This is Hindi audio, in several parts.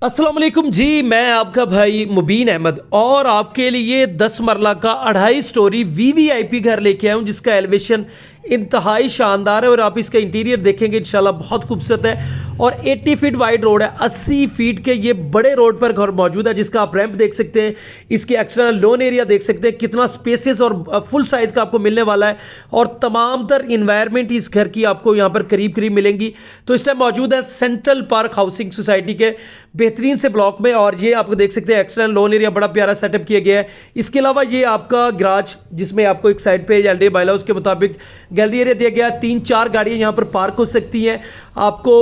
अस्सलाम वालेकुम जी। मैं आपका भाई मुबीन अहमद और आपके लिए 10 मरला का 2.5 स्टोरी वीवीआईपी घर लेके आया हूँ जिसका एलिवेशन इंतहाई शानदार है और आप इसका इंटीरियर देखेंगे इंशाल्लाह बहुत खूबसूरत है। और 80 फीट वाइड रोड है, 80 फीट के ये बड़े रोड पर घर मौजूद है जिसका आप रैंप देख सकते हैं। इसके एक्सटर्नल लोन एरिया देख सकते हैं कितना स्पेसियस और फुल साइज का आपको मिलने वाला है। और तमाम तर इन्वायरमेंट इस घर की आपको यहाँ पर करीब करीब मिलेंगी। तो इस टाइम मौजूद है सेंट्रल पार्क हाउसिंग सोसाइटी के बेहतरीन से ब्लॉक में और ये आपको देख सकते हैं एक्सटर्नल लोन एरिया बड़ा प्यारा सेटअप किया गया है। इसके अलावा ये आपका गराज जिसमें आपको एक साइड पे एलडी बाय लॉज के मुताबिक गैलरी एरिया दिया गया, 3-4 गाड़ियां यहाँ पर पार्क हो सकती हैं। आपको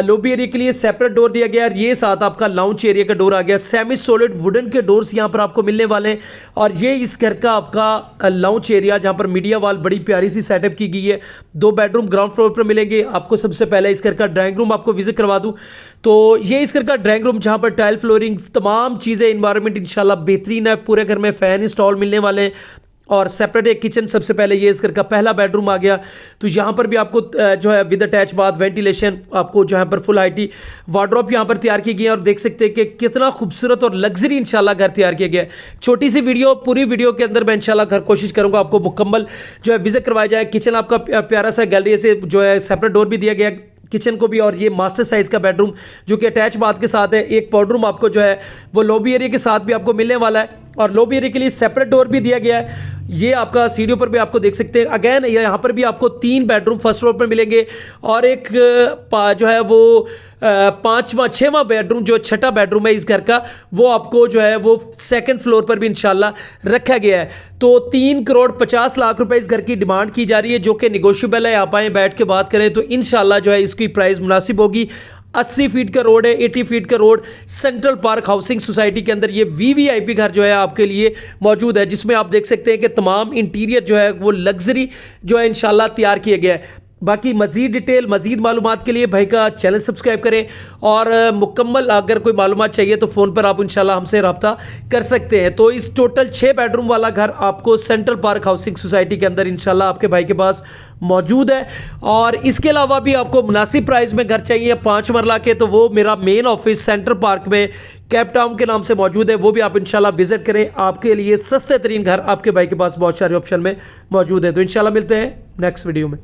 लॉबी एरिया के लिए सेपरेट डोर दिया गया है। ये साथ आपका लाउंज एरिया का डोर आ गया, सेमी सॉलिड वुडन के डोर्स यहाँ पर आपको मिलने वाले हैं। और ये इस घर का आपका लाउंज एरिया जहाँ पर मीडिया वॉल बड़ी प्यारी सी सेटअप की गई है। 2 बेडरूम ग्राउंड फ्लोर पर मिलेंगे आपको। सबसे पहले इस घर का ड्राइंग रूम आपको विजिट करवा दूँ तो ये इस घर का ड्राइंग रूम जहाँ पर टाइल फ्लोरिंग तमाम चीज़ें इन्वायरमेंट इंशाल्लाह बेहतरीन है। पूरे घर में फ़ैन इंस्टॉल मिलने वाले हैं और सेपरेट एक किचन। सबसे पहले ये इस घर का पहला बेडरूम आ गया तो यहाँ पर भी आपको जो है विद अटैच बाथ वेंटिलेशन आपको जहाँ पर फुल हाइटी वार्डरोब यहाँ पर तैयार की गई है। और देख सकते हैं कि कितना खूबसूरत और लग्जरी इंशाल्लाह घर तैयार किया गया है। छोटी सी वीडियो, पूरी वीडियो के अंदर मैं इंशाल्लाह घर कोशिश करूँगा आपको मुकम्मल जो है विजिट करवाया जाए। किचन आपका प्यारा सा गैलरी से जो है सेपरेट डोर भी दिया गया है किचन को भी। और ये मास्टर साइज का बेडरूम जो कि अटैच बाथ के साथ है। एक पाउडर रूम आपको जो है वो लॉबी एरिया के साथ भी आपको मिलने वाला है और लॉबी एरिया के लिए सेपरेट डोर भी दिया गया है। ये आपका सीढ़ियों पर भी आपको देख सकते हैं। अगेन यहाँ पर भी आपको 3 बेडरूम फर्स्ट फ्लोर पर मिलेंगे और एक जो है वो 5वां 6वां बेडरूम जो छठा बेडरूम है इस घर का वो आपको जो है वो सेकंड फ्लोर पर भी इंशाल्लाह रखा गया है। तो 3 करोड़ 50 लाख रुपए इस घर की डिमांड की जा रही है जो कि निगोशियबल है। आप आए बैठ के बात करें तो इंशाल्लाह जो है इसकी प्राइस मुनासिब होगी। 80 फीट का रोड है, 80 फीट का road central park housing society के अंदर ये वीवीआईपी घर जो है आपके लिए मौजूद है जिसमें आप देख सकते हैं कि तमाम इंटीरियर जो है वो लग्जरी जो है इंशाल्लाह तैयार किया गया है। बाकी मज़ीद डिटेल मज़ीद मालूमात के लिए भाई का चैनल सब्सक्राइब करें और मुकम्मल अगर कोई मालूमात चाहिए तो फ़ोन पर आप इंशाल्लाह हमसे रब्ता कर सकते हैं। तो इस टोटल 6 बेडरूम वाला घर आपको सेंट्रल पार्क हाउसिंग सोसाइटी के अंदर इंशाल्लाह आपके भाई के पास मौजूद है। और इसके अलावा भी आपको मुनासिब प्राइस में घर चाहिए 5 मरला के तो वो मेरा मेन ऑफिस सेंट्रल पार्क में कैप टाउन के नाम से मौजूद है। वो भी आप इंशाल्लाह विजिट करें। आपके लिए सस्ते तरीन घर आपके भाई के पास बहुत सारे ऑप्शन में मौजूद है। तो इंशाल्लाह मिलते हैं नेक्स्ट वीडियो में।